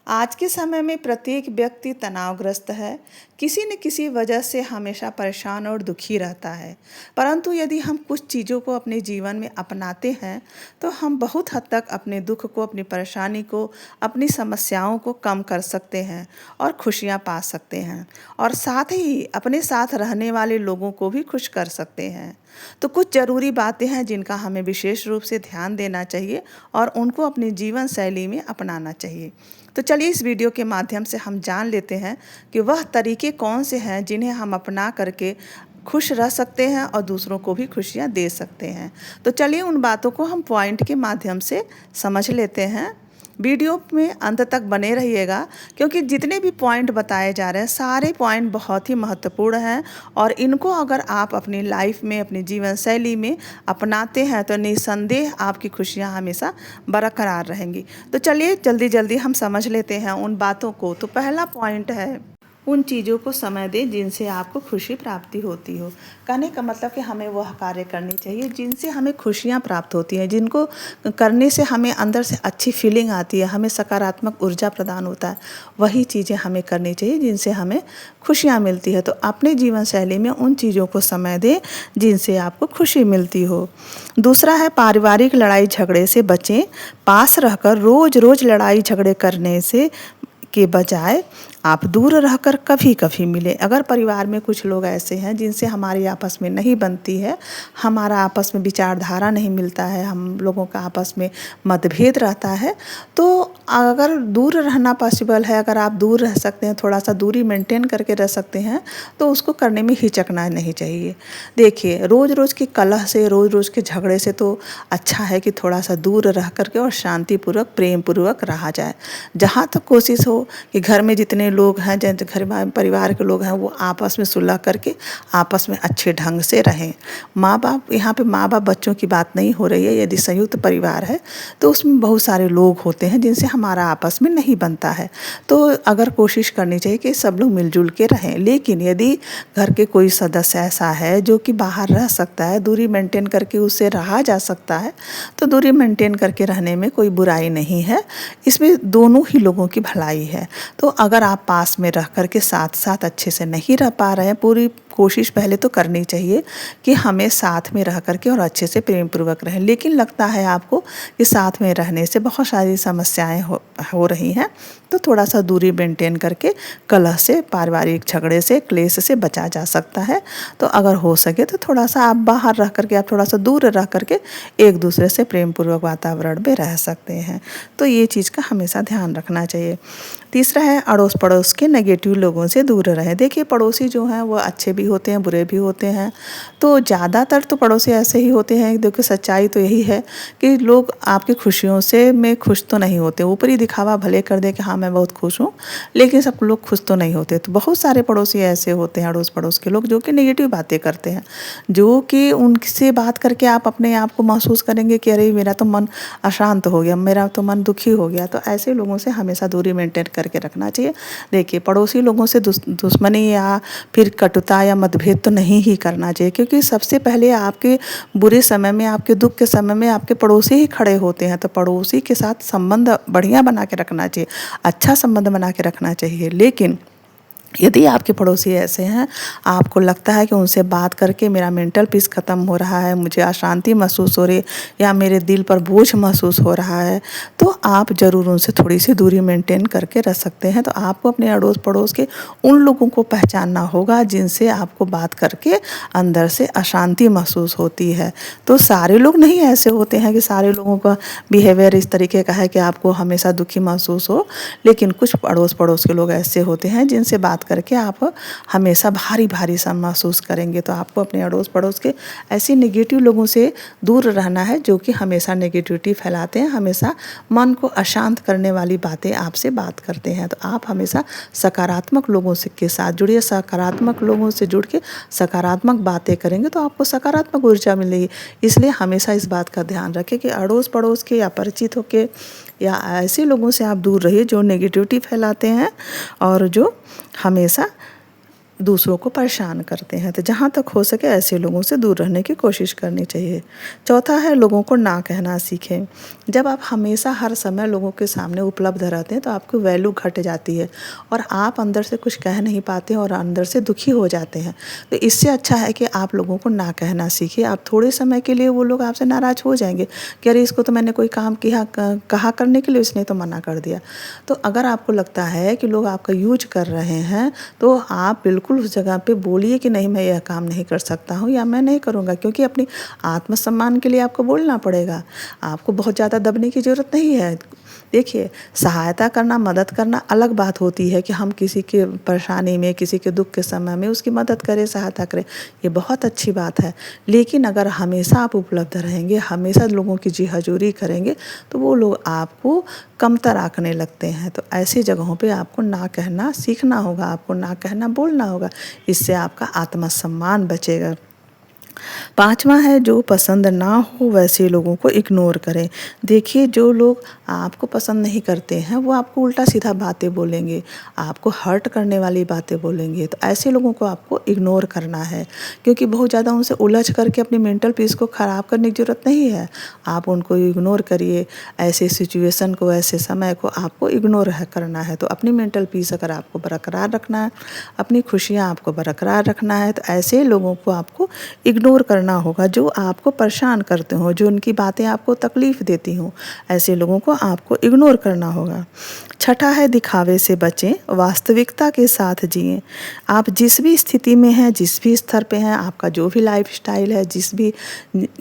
आज के समय में प्रत्येक व्यक्ति तनावग्रस्त है। किसी न किसी वजह से हमेशा परेशान और दुखी रहता है। परंतु यदि हम कुछ चीज़ों को अपने जीवन में अपनाते हैं तो हम बहुत हद तक अपने दुख को, अपनी परेशानी को, अपनी समस्याओं को कम कर सकते हैं और खुशियाँ पा सकते हैं और साथ ही अपने साथ रहने वाले लोगों को भी खुश कर सकते हैं। तो कुछ ज़रूरी बातें हैं जिनका हमें विशेष रूप से ध्यान देना चाहिए और उनको अपनी जीवन शैली में अपनाना चाहिए। तो चलिए इस वीडियो के माध्यम से हम जान लेते हैं कि वह तरीके कौन से हैं जिन्हें हम अपना करके खुश रह सकते हैं और दूसरों को भी खुशियाँ दे सकते हैं। तो चलिए उन बातों को हम पॉइंट के माध्यम से समझ लेते हैं। वीडियो में अंत तक बने रहिएगा क्योंकि जितने भी पॉइंट बताए जा रहे हैं सारे पॉइंट बहुत ही महत्वपूर्ण हैं और इनको अगर आप अपनी लाइफ में, अपनी जीवन शैली में अपनाते हैं तो निस्संदेह आपकी खुशियां हमेशा बरकरार रहेंगी। तो चलिए जल्दी जल्दी हम समझ लेते हैं उन बातों को। तो पहला पॉइंट है, उन चीज़ों को समय दें जिनसे आपको खुशी प्राप्ति होती हो। कहने का मतलब कि हमें वह कार्य करनी चाहिए जिनसे हमें खुशियाँ प्राप्त होती हैं, जिनको करने से हमें अंदर से अच्छी फीलिंग आती है, हमें सकारात्मक ऊर्जा प्रदान होता है। वही चीज़ें हमें करनी चाहिए जिनसे हमें खुशियाँ मिलती है। तो अपने जीवन शैली में उन चीज़ों को समय दें जिनसे आपको खुशी मिलती हो। दूसरा है, पारिवारिक लड़ाई झगड़े से बचें। पास रहकर रोज़ रोज़ लड़ाई झगड़े करने से के बजाय आप दूर रहकर कभी कभी मिलें। अगर परिवार में कुछ लोग ऐसे हैं जिनसे हमारी आपस में नहीं बनती है, हमारा आपस में विचारधारा नहीं मिलता है, हम लोगों का आपस में मतभेद रहता है, तो अगर दूर रहना पॉसिबल है, अगर आप दूर रह सकते हैं, थोड़ा सा दूरी मेंटेन करके रह सकते हैं, तो उसको करने में हिचकना नहीं चाहिए। देखिए, रोज़ रोज़ की कलह से, रोज़ रोज़ के झगड़े से तो अच्छा है कि थोड़ा सा दूर रह करके और शांतिपूर्वक, प्रेम पूर्वक रहा जाए। जहाँ तक कोशिश हो कि घर में जितने लोग हैं, जैसे घर में परिवार के लोग हैं, वो आपस में सुलह करके आपस में अच्छे ढंग से रहें। माँ बाप, यहाँ पे माँ बाप बच्चों की बात नहीं हो रही है। यदि संयुक्त परिवार है तो उसमें बहुत सारे लोग होते हैं जिनसे हमारा आपस में नहीं बनता है, तो अगर कोशिश करनी चाहिए कि सब लोग मिलजुल के रहें। लेकिन यदि घर के कोई सदस्य ऐसा है जो कि बाहर रह सकता है, दूरी मेंटेन करके उससे रहा जा सकता है, तो दूरी मेंटेन करके रहने में कोई बुराई नहीं है। इसमें दोनों ही लोगों की भलाई है। तो अगर आप पास में रह कर के साथ साथ अच्छे से नहीं रह पा रहे हैं, पूरी कोशिश पहले तो करनी चाहिए कि हमें साथ में रह करके और अच्छे से प्रेम पूर्वक रहें। लेकिन लगता है आपको कि साथ में रहने से बहुत सारी समस्याएं हो रही हैं, तो थोड़ा सा दूरी मेंटेन करके कलह से, पारिवारिक झगड़े से, क्लेश से बचा जा सकता है। तो अगर हो सके तो थोड़ा सा आप बाहर रह करके, आप थोड़ा सा दूर रह करके एक दूसरे से प्रेम पूर्वक वातावरण में रह सकते हैं। तो ये चीज़ का हमेशा ध्यान रखना चाहिए। तीसरा है, अड़ोस पड़ोस के नेगेटिव लोगों से दूर रहें। देखिए, पड़ोसी जो हैं वो अच्छे भी होते हैं, बुरे भी होते हैं। तो ज़्यादातर तो पड़ोसी ऐसे ही होते हैं। देखिए, सच्चाई तो यही है कि लोग आपकी खुशियों से में खुश तो नहीं होते। ऊपरी दिखावा भले कर दे कि हाँ मैं बहुत खुश हूँ, लेकिन सब लोग खुश तो नहीं होते। तो बहुत सारे पड़ोसी ऐसे होते हैं, अड़ोस पड़ोस के लोग, जो कि नेगेटिव बातें करते हैं, जो कि उनसे बात करके आप अपने आप को महसूस करेंगे कि अरे मेरा तो मन अशांत हो गया, मेरा तो मन दुखी हो गया। तो ऐसे लोगों से हमेशा दूरी मेंटेन करके रखना चाहिए। देखिए, पड़ोसी लोगों से दुश्मनी या फिर कटुता या मतभेद तो नहीं ही करना चाहिए, क्योंकि सबसे पहले आपके बुरे समय में, आपके दुख के समय में आपके पड़ोसी ही खड़े होते हैं। तो पड़ोसी के साथ संबंध बढ़िया बना के रखना चाहिए, अच्छा संबंध बना के रखना चाहिए। लेकिन यदि आपके पड़ोसी ऐसे हैं, आपको लगता है कि उनसे बात करके मेरा मेंटल पीस ख़त्म हो रहा है, मुझे अशांति महसूस हो रही है या मेरे दिल पर बोझ महसूस हो रहा है, तो आप ज़रूर उनसे थोड़ी सी दूरी मेंटेन करके रह सकते हैं। तो आपको अपने अड़ोस पड़ोस के उन लोगों को पहचानना होगा जिनसे आपको बात करके अंदर से अशांति महसूस होती है। तो सारे लोग नहीं ऐसे होते हैं कि सारे लोगों का बिहेवियर इस तरीके का है कि आपको हमेशा दुखी महसूस हो, लेकिन कुछ अड़ोस पड़ोस के लोग ऐसे होते हैं जिनसे बात करके आप हमेशा भारी भारी सा महसूस करेंगे। तो आपको अपने अड़ोस पड़ोस के ऐसे नेगेटिव लोगों से दूर रहना है जो कि हमेशा नेगेटिविटी फैलाते हैं, हमेशा मन को अशांत करने वाली बातें आपसे बात करते हैं। तो आप हमेशा सकारात्मक लोगों से के साथ जुड़िए, सकारात्मक लोगों से जुड़ के सकारात्मक बातें करेंगे तो आपको सकारात्मक ऊर्जा मिलेगी। इसलिए हमेशा इस बात का ध्यान रखें कि अड़ोस पड़ोस के या परिचित होके या ऐसे लोगों से आप दूर रहिए जो नेगेटिविटी फैलाते हैं और जो हमेशा दूसरों को परेशान करते हैं। तो जहाँ तक हो सके ऐसे लोगों से दूर रहने की कोशिश करनी चाहिए। चौथा है, लोगों को ना कहना सीखें। जब आप हमेशा हर समय लोगों के सामने उपलब्ध रहते हैं तो आपकी वैल्यू घट जाती है और आप अंदर से कुछ कह नहीं पाते और अंदर से दुखी हो जाते हैं। तो इससे अच्छा है कि आप लोगों को ना कहना सीखिए। आप थोड़े समय के लिए वो लोग आपसे नाराज़ हो जाएंगे कि अरे इसको तो मैंने कोई काम किया कहा करने के लिए, उसने तो मना कर दिया। तो अगर आपको लगता है कि लोग आपका यूज कर रहे हैं तो आप बिल्कुल उस जगह पे बोलिए कि नहीं, मैं यह काम नहीं कर सकता हूँ या मैं नहीं करूँगा, क्योंकि अपनी आत्मसम्मान के लिए आपको बोलना पड़ेगा। आपको बहुत ज़्यादा दबने की ज़रूरत नहीं है। देखिए, सहायता करना, मदद करना अलग बात होती है कि हम किसी के परेशानी में, किसी के दुख के समय में उसकी मदद करें, सहायता करें, ये बहुत अच्छी बात है। लेकिन अगर हमेशा आप उपलब्ध रहेंगे, हमेशा लोगों की जी हजूरी करेंगे तो वो लोग आपको कमतर आंकने लगते हैं। तो ऐसी जगहों पे आपको ना कहना सीखना होगा, आपको ना कहना बोलना होगा। इससे आपका आत्मसम्मान बचेगा। पाँचवा है, जो पसंद ना हो वैसे लोगों को इग्नोर करें। देखिए, जो लोग आपको पसंद नहीं करते हैं वो आपको उल्टा सीधा बातें बोलेंगे, आपको हर्ट करने वाली बातें बोलेंगे। तो ऐसे लोगों को आपको इग्नोर करना है, क्योंकि बहुत ज़्यादा उनसे उलझ करके अपनी मेंटल पीस को ख़राब करने की ज़रूरत नहीं है। आप उनको इग्नोर करिए। ऐसे सिचुएशन को, ऐसे समय को आपको इग्नोर करना है। तो अपनी मेंटल पीस अगर आपको बरकरार रखना है, अपनी खुशियाँ आपको बरकरार रखना है, तो ऐसे लोगों को आपको इग्नोर करना होगा जो आपको परेशान करते हो, जो उनकी बातें आपको तकलीफ़ देती हों। ऐसे लोगों को आपको इग्नोर करना होगा। छठा है, दिखावे से बचें, वास्तविकता के साथ जिएं। आप जिस भी स्थिति में हैं, जिस भी स्तर पे हैं, आपका जो भी लाइफस्टाइल है,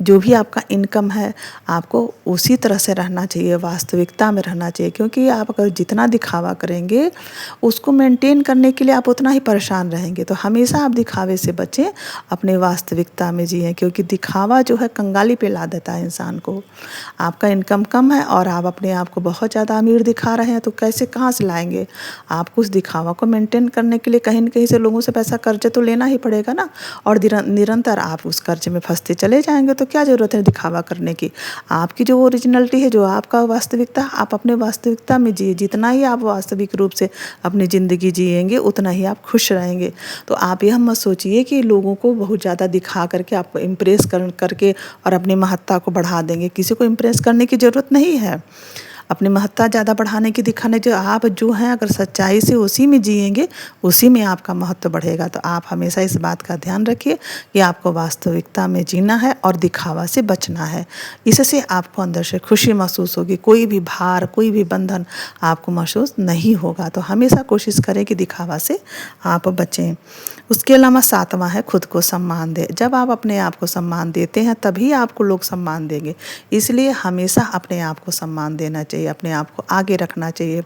जो भी आपका इनकम है, आपको उसी तरह से रहना चाहिए, वास्तविकता में रहना चाहिए। क्योंकि आप अगर जितना दिखावा करेंगे उसको मेंटेन करने के लिए आप उतना ही परेशान रहेंगे। तो हमेशा आप दिखावे से बचें, अपने वास्तविकता में जिएं, क्योंकि दिखावा जो है कंगाली पे ला देता है इंसान को। आपका इनकम कम है और आप अपने आप को बहुत ज़्यादा अमीर दिखा रहे हैं, तो कैसे, कहाँ से लाएंगे? आपको उस दिखावा को मेंटेन करने के लिए कहीं न कहीं से लोगों से पैसा कर्ज तो लेना ही पड़ेगा ना। और निरंतर आप उस कर्ज में फंसते चले जाएंगे तो क्या ज़रूरत है दिखावा करने की? आपकी जो ओरिजिनलिटी है, जो आपका वास्तविकता, आप अपने वास्तविकता में जिए। जितना ही आप वास्तविक रूप से अपनी ज़िंदगी जिएंगे उतना ही आप खुश रहेंगे। तो आप यह मत सोचिए कि लोगों को बहुत ज़्यादा दिखा करके, आपको इम्प्रेस करके और अपनी महत्ता को बढ़ा देंगे। किसी को इम्प्रेस करने की ज़रूरत नहीं है। अपनी महत्ता ज़्यादा बढ़ाने की, दिखाने, जो आप जो हैं अगर सच्चाई से उसी में जिएंगे, उसी में आपका महत्व बढ़ेगा। तो आप हमेशा इस बात का ध्यान रखिए कि आपको वास्तविकता में जीना है और दिखावा से बचना है। इससे आपको अंदर से खुशी महसूस होगी, कोई भी भार, कोई भी बंधन आपको महसूस नहीं होगा। तो हमेशा कोशिश करें कि दिखावा से आप बचें। उसके अलावा सातवां है, खुद को सम्मान दें। जब आप अपने आप को सम्मान देते हैं तभी आपको लोग सम्मान देंगे। इसलिए हमेशा अपने आप को सम्मान देना चाहिए, अपने आप को आगे रखना चाहिए।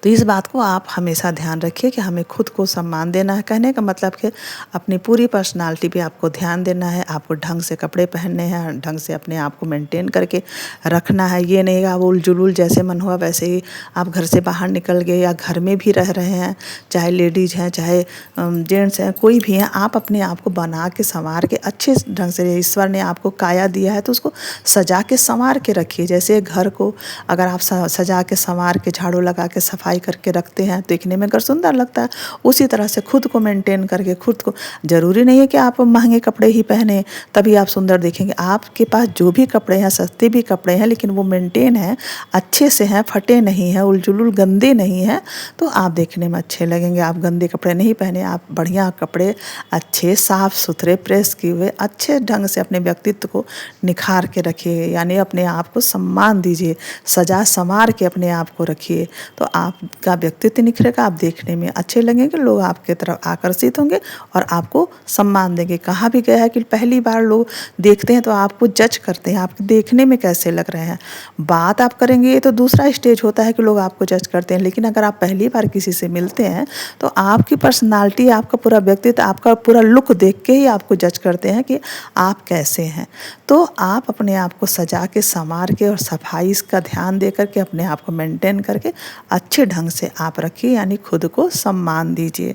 तो इस बात को आप हमेशा ध्यान रखिए कि हमें खुद को सम्मान देना है। कहने का मतलब कि अपनी पूरी पर्सनालिटी पे आपको ध्यान देना है, आपको ढंग से कपड़े पहनने हैं, ढंग से अपने आप को मेंटेन करके रखना है। ये नहीं आप उल जुलूल जैसे मन हुआ वैसे ही आप घर से बाहर निकल गए या घर में भी रह रहे हैं, चाहे लेडीज़ हैं, चाहे जेंट्स हैं, कोई भी हैं, आप अपने आप को बना के संवार के अच्छे ढंग से, ईश्वर ने आपको काया दिया है तो उसको सजा के संवार के रखिए। जैसे घर को अगर आप सजा के संवार के, झाड़ू लगा के, सफाई करके रखते हैं, देखने में घर सुंदर लगता है। उसी तरह से खुद को मेंटेन करके, खुद को, ज़रूरी नहीं है कि आप महंगे कपड़े ही पहने तभी आप सुंदर दिखेंगे। आपके पास जो भी कपड़े हैं, सस्ते भी कपड़े हैं, लेकिन वो मेंटेन हैं, अच्छे से हैं, फटे नहीं हैं, उलझुल गंदे नहीं हैं, तो आप देखने में अच्छे लगेंगे। आप गंदे कपड़े नहीं पहने, आप बढ़िया कपड़े, अच्छे साफ़ सुथरे प्रेस किए हुए, अच्छे ढंग से अपने व्यक्तित्व को निखार के रखिए, यानी अपने आप को सम्मान दीजिए, सजा संवार के अपने आप को रखिए। तो आपका व्यक्तित्व निखरेगा, आप देखने में अच्छे लगेंगे, लोग आपके तरफ आकर्षित होंगे और आपको सम्मान देंगे। कहा भी गया है कि पहली बार लोग देखते हैं तो आपको जज करते हैं, आप देखने में कैसे लग रहे हैं। बात आप करेंगे ये तो दूसरा स्टेज होता है कि लोग आपको जज करते हैं, लेकिन अगर आप पहली बार किसी से मिलते हैं तो आपकी पर्सनालिटी, आपका पूरा व्यक्तित्व, आपका पूरा लुक देख के ही आपको जज करते हैं कि आप कैसे हैं। तो आप अपने आप को सजा के, संवार के और सफाई का ध्यान दे करके अपने आप को मेंटेन करके अच्छे ढंग से आप रखिए, यानी खुद को सम्मान दीजिए।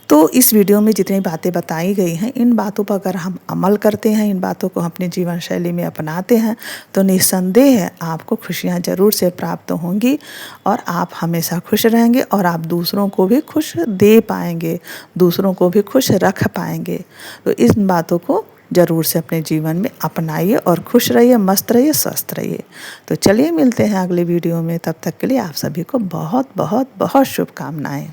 तो इस वीडियो में जितनी बातें बताई गई हैं, इन बातों पर अगर हम अमल करते हैं, इन बातों को अपने जीवन शैली में अपनाते हैं, तो निस्संदेह आपको खुशियाँ ज़रूर से प्राप्त होंगी और आप हमेशा खुश रहेंगे और आप दूसरों को भी खुश दे पाएंगे, दूसरों को भी खुश रख पाएंगे। तो इन बातों को ज़रूर से अपने जीवन में अपनाइए और खुश रहिए, मस्त रहिए, स्वस्थ रहिए। तो चलिए मिलते हैं अगले वीडियो में, तब तक के लिए आप सभी को बहुत बहुत बहुत शुभकामनाएँ।